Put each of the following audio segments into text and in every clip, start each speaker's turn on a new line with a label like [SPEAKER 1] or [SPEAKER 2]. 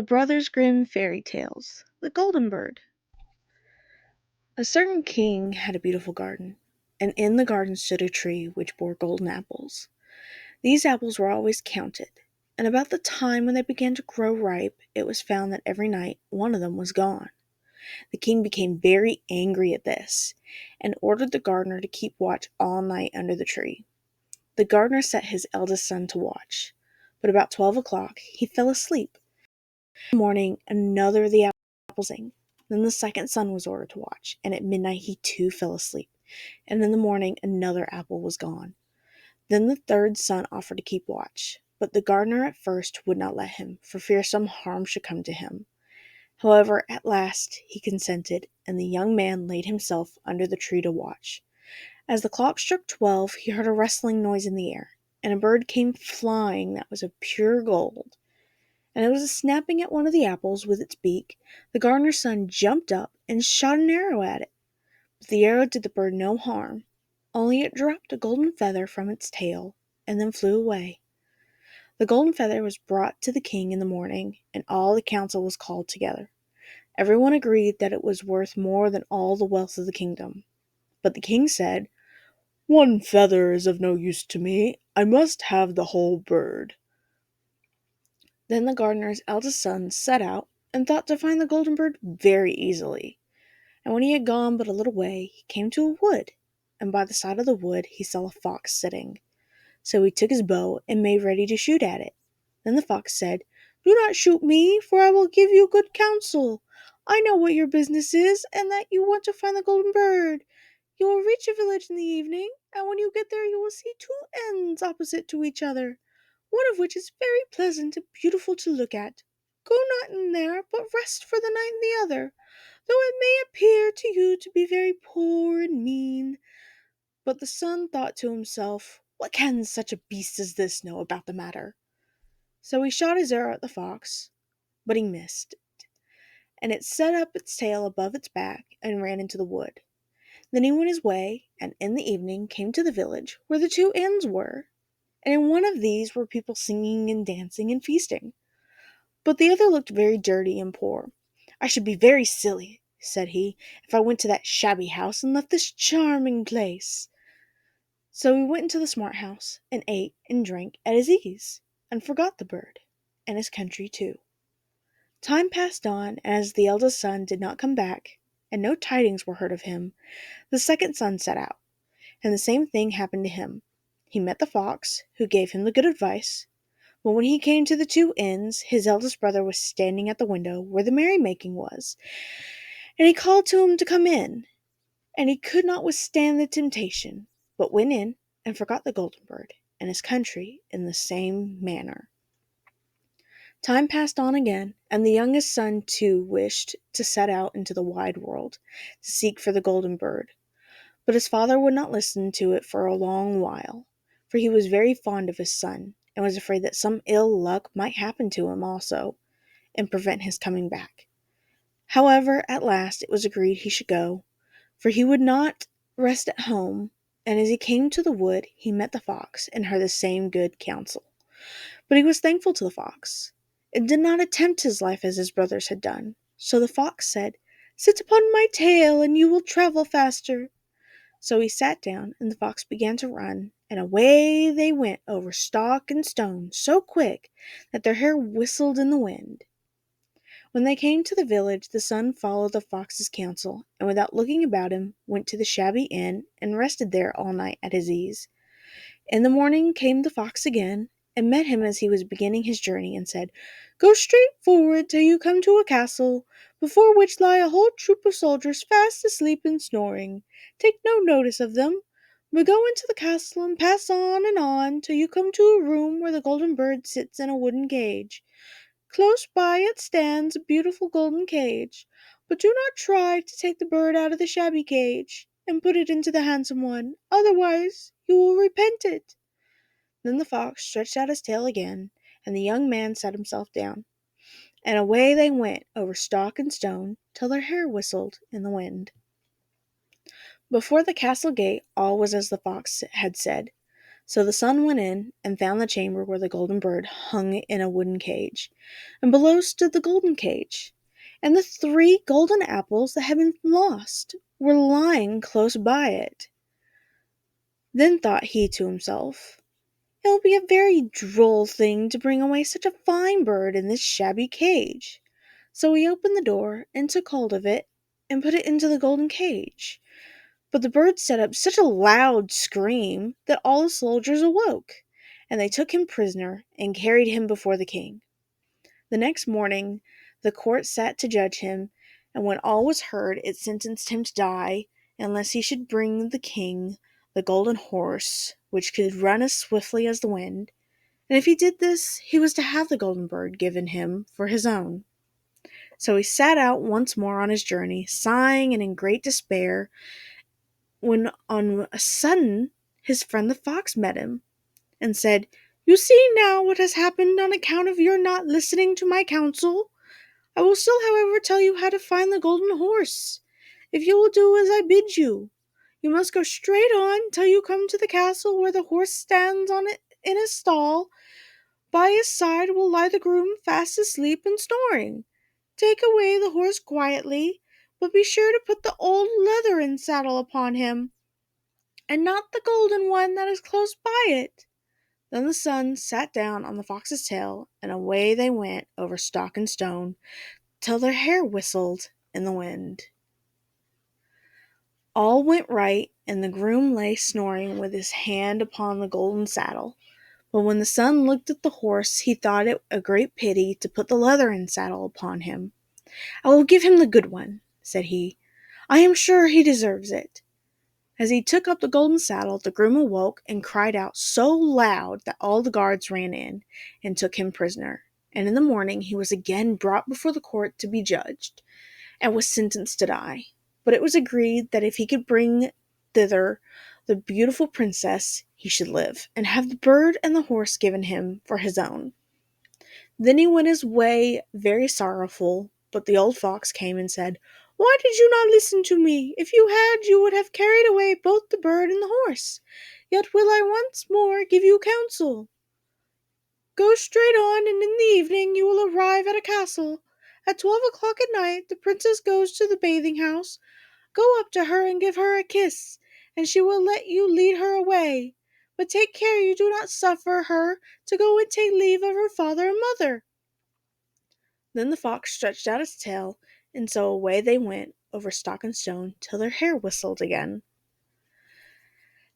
[SPEAKER 1] The Brothers Grimm Fairy Tales. The Golden Bird. A certain king had a beautiful garden, and in the garden stood a tree which bore golden apples. These apples were always counted, and about the time when they began to grow ripe, it was found that every night one of them was gone. The king became very angry at this, and ordered the gardener to keep watch all night under the tree. The gardener set his eldest son to watch, but about 12 o'clock he fell asleep. In the morning another of the apples sang. Then the second son was ordered to watch, and at midnight he too fell asleep, and in the morning another apple was gone. Then the third son offered to keep watch, but the gardener at first would not let him, for fear some harm should come to him. However, at last he consented, and the young man laid himself under the tree to watch. As the clock struck 12, he heard a rustling noise in the air, and a bird came flying that was of pure gold, and it was snapping at one of the apples with its beak. The gardener's son jumped up and shot an arrow at it, but the arrow did the bird no harm, only it dropped a golden feather from its tail, and then flew away. The golden feather was brought to the king in the morning, and all the council was called together. Everyone agreed that it was worth more than all the wealth of the kingdom. But the king said, "One feather is of no use to me. I must have the whole bird." Then the gardener's eldest son set out, and thought to find the golden bird very easily. And when he had gone but a little way, he came to a wood, and by the side of the wood he saw a fox sitting. So he took his bow and made ready to shoot at it. Then the fox said, "Do not shoot me, for I will give you good counsel. I know what your business is, and that you want to find the golden bird. You will reach a village in the evening, and when you get there you will see two inns opposite to each other, one of which is very pleasant and beautiful to look at. Go not in there, but rest for the night in the other, though it may appear to you to be very poor and mean." But the son thought to himself, "What can such a beast as this know about the matter?" So he shot his arrow at the fox, but he missed, and it set up its tail above its back and ran into the wood. Then he went his way, and in the evening came to the village where the two inns were, and in one of these were people singing and dancing and feasting, but the other looked very dirty and poor. "I should be very silly," said he, "if I went to that shabby house and left this charming place." So he went into the smart house, and ate and drank at his ease, and forgot the bird, and his country too. Time passed on, and as the eldest son did not come back, and no tidings were heard of him, the second son set out, and the same thing happened to him. He met the fox, who gave him the good advice, but when he came to the two inns, his eldest brother was standing at the window where the merrymaking was, and he called to him to come in, and he could not withstand the temptation, but went in and forgot the golden bird and his country in the same manner. Time passed on again, and the youngest son too wished to set out into the wide world to seek for the golden bird, but his father would not listen to it for a long while, for he was very fond of his son, and was afraid that some ill luck might happen to him also, and prevent his coming back. However, at last it was agreed he should go, for he would not rest at home, and as he came to the wood he met the fox, and heard the same good counsel. But he was thankful to the fox, and did not attempt his life as his brothers had done. So the fox said, "Sit upon my tail, and you will travel faster." So he sat down, and the fox began to run, and away they went over stock and stone so quick that their hair whistled in the wind. When they came to the village, the son followed the fox's counsel, and without looking about him, went to the shabby inn, and rested there all night at his ease. In the morning came the fox again, and met him as he was beginning his journey, and said, "Go straight forward till you come to a castle, before which lie a whole troop of soldiers fast asleep and snoring. Take no notice of them, but go into the castle and pass on till you come to a room where the golden bird sits in a wooden cage. Close by it stands a beautiful golden cage, but do not try to take the bird out of the shabby cage and put it into the handsome one, otherwise you will repent it." Then the fox stretched out his tail again, and the young man sat himself down, and away they went over stock and stone till their hair whistled in the wind. Before the castle gate all was as the fox had said. So the son went in and found the chamber where the golden bird hung in a wooden cage, and below stood the golden cage, and the 3 golden apples that had been lost were lying close by it. Then thought he to himself, "It will be a very droll thing to bring away such a fine bird in this shabby cage." So he opened the door and took hold of it and put it into the golden cage. But the bird set up such a loud scream that all the soldiers awoke, and they took him prisoner and carried him before the king. The next morning the court sat to judge him, and when all was heard it sentenced him to die unless he should bring the king the golden horse, which could run as swiftly as the wind, and if he did this he was to have the golden bird given him for his own. So he set out once more on his journey, sighing and in great despair, when on a sudden his friend the fox met him, and said, "You see now what has happened on account of your not listening to my counsel. I will still, however, tell you how to find the golden horse, if you will do as I bid you. You must go straight on till you come to the castle where the horse stands on it in his stall. By his side will lie the groom fast asleep and snoring. Take away the horse quietly, but be sure to put the old leathern saddle upon him, and not the golden one that is close by it." Then the son sat down on the fox's tail, and away they went over stock and stone, till their hair whistled in the wind. All went right, and the groom lay snoring with his hand upon the golden saddle. But when the son looked at the horse, he thought it a great pity to put the leathern saddle upon him. "I will give him the good one," said he. "I am sure he deserves it." As he took up the golden saddle, the groom awoke and cried out so loud that all the guards ran in and took him prisoner. And in the morning he was again brought before the court to be judged, and was sentenced to die. But it was agreed that if he could bring thither the beautiful princess, he should live, and have the bird and the horse given him for his own. Then he went his way very sorrowful, but the old fox came and said, "Why did you not listen to me? If you had, you would have carried away both the bird and the horse. Yet will I once more give you counsel. Go straight on, and in the evening you will arrive at a castle. At 12 o'clock at night the princess goes to the bathing house. Go up to her and give her a kiss, and she will let you lead her away. But take care you do not suffer her to go and take leave of her father and mother." Then the fox stretched out its tail, and so away they went over stock and stone till their hair whistled again.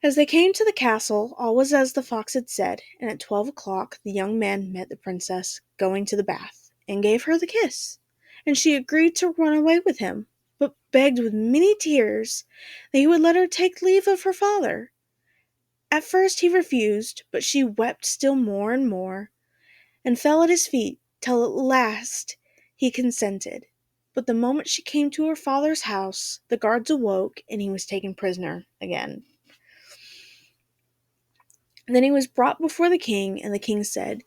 [SPEAKER 1] As they came to the castle, all was as the fox had said, and at 12 o'clock the young man met the princess going to the bath, and gave her the kiss, and she agreed to run away with him, but begged with many tears that he would let her take leave of her father. At first he refused, but she wept still more and more, and fell at his feet, till at last he consented. But the moment she came to her father's house, the guards awoke, and he was taken prisoner again. Then he was brought before the king, and the king said,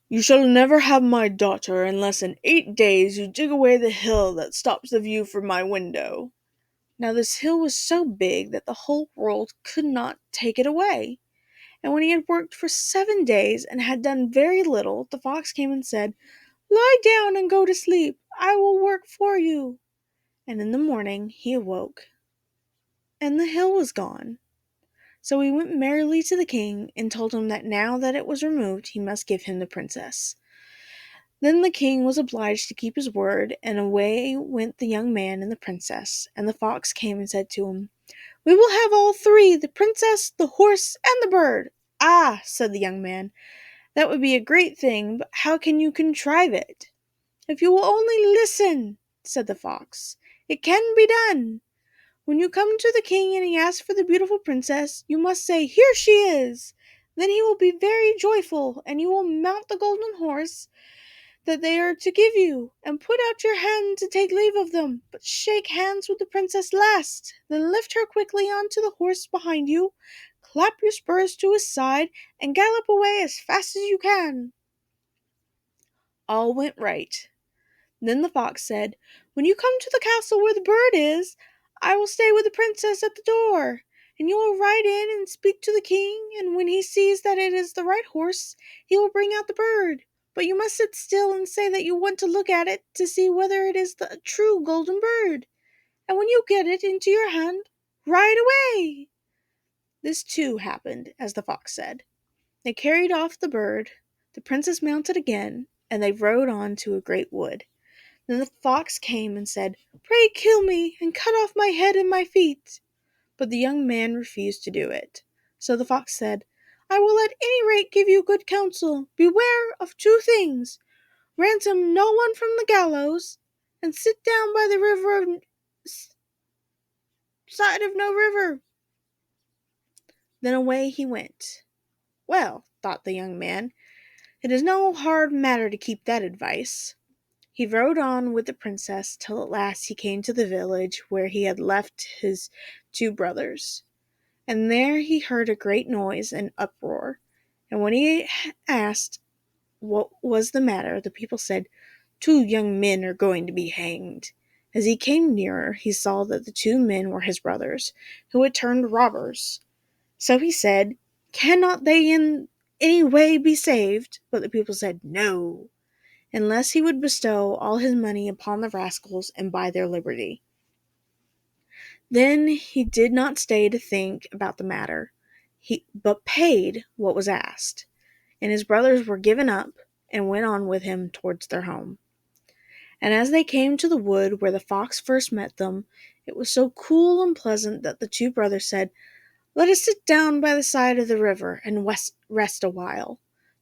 [SPEAKER 1] "You shall never have my daughter unless in 8 days you dig away the hill that stops the view from my window." Now this hill was so big that the whole world could not take it away. And when he had worked for 7 days and had done very little, the fox came and said, "Lie down and go to sleep. I will work for you." And in the morning he awoke, and the hill was gone. So he went merrily to the king, and told him that now that it was removed he must give him the princess. Then the king was obliged to keep his word, and away went the young man and the princess. And the fox came and said to him, "We will have all 3, the princess, the horse, and the bird." "Ah," said the young man, "that would be a great thing, but how can you contrive it?" "If you will only listen," said the fox, "it can be done. When you come to the king and he asks for the beautiful princess, you must say, 'Here she is.' Then he will be very joyful, and you will mount the golden horse that they are to give you, and put out your hand to take leave of them, but shake hands with the princess last. Then lift her quickly onto the horse behind you, clap your spurs to his side, and gallop away as fast as you can." All went right. Then the fox said, "When you come to the castle where the bird is, I will stay with the princess at the door, and you will ride in and speak to the king, and when he sees that it is the right horse, he will bring out the bird. But you must sit still and say that you want to look at it to see whether it is the true golden bird. And when you get it into your hand, ride away." This too happened as the fox said. They carried off the bird, the princess mounted again, and they rode on to a great wood. Then the fox came and said, "Pray kill me, and cut off my head and my feet." But the young man refused to do it. So the fox said, "I will at any rate give you good counsel. Beware of two things. Ransom no one from the gallows, and sit down by the side of no river." Then away he went. Well, thought the young man, it is no hard matter to keep that advice. He rode on with the princess till at last he came to the village where he had left his two brothers. And there he heard a great noise and uproar. And when he asked what was the matter, the people said, "Two young men are going to be hanged." As he came nearer, he saw that the two men were his brothers, who had turned robbers. So he said, "Cannot they in any way be saved?" But the people said, "No," unless he would bestow all his money upon the rascals and buy their liberty. Then he did not stay to think about the matter, but paid what was asked, and his brothers were given up and went on with him towards their home. And as they came to the wood where the fox first met them, it was so cool and pleasant that the two brothers said, "Let us sit down by the side of the river and rest a while,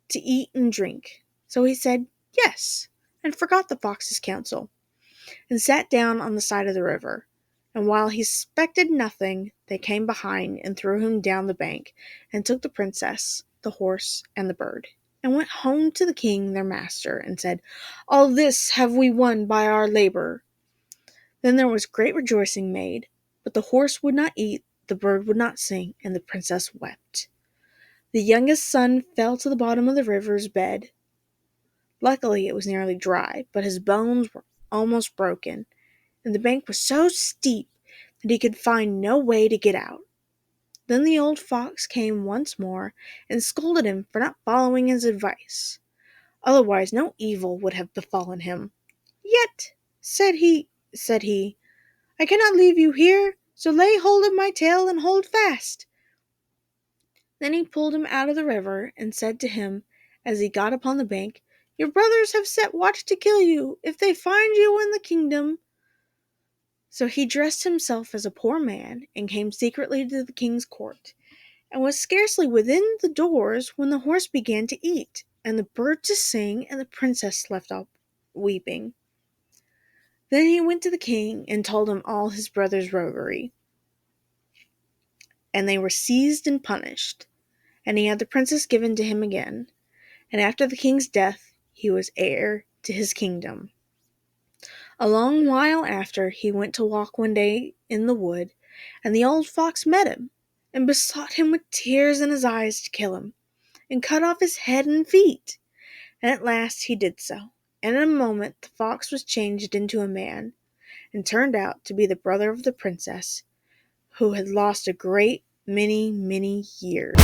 [SPEAKER 1] to eat and drink." So he said, "Yes," and forgot the fox's counsel, and sat down on the side of the river. And while he suspected nothing, they came behind and threw him down the bank, and took the princess, the horse, and the bird, and went home to the king their master, and said, "All this have we won by our labor." Then there was great rejoicing made, but the horse would not eat, the bird would not sing, and the princess wept. The youngest son fell to the bottom of the river's bed. Luckily it was nearly dry, but his bones were almost broken, and the bank was so steep that he could find no way to get out. Then the old fox came once more and scolded him for not following his advice. Otherwise no evil would have befallen him. "Yet," said he, "I cannot leave you here, so lay hold of my tail and hold fast." Then he pulled him out of the river and said to him as he got upon the bank, "Your brothers have set watch to kill you if they find you in the kingdom." So he dressed himself as a poor man and came secretly to the king's court, and was scarcely within the doors when the horse began to eat, and the bird to sing, and the princess left off weeping. Then he went to the king and told him all his brother's roguery, and they were seized and punished, and he had the princess given to him again, and after the king's death he was heir to his kingdom. A long while after, he went to walk one day in the wood, and the old fox met him, and besought him with tears in his eyes to kill him, and cut off his head and feet. And at last he did so, and in a moment the fox was changed into a man, and turned out to be the brother of the princess, who had lost a great many years.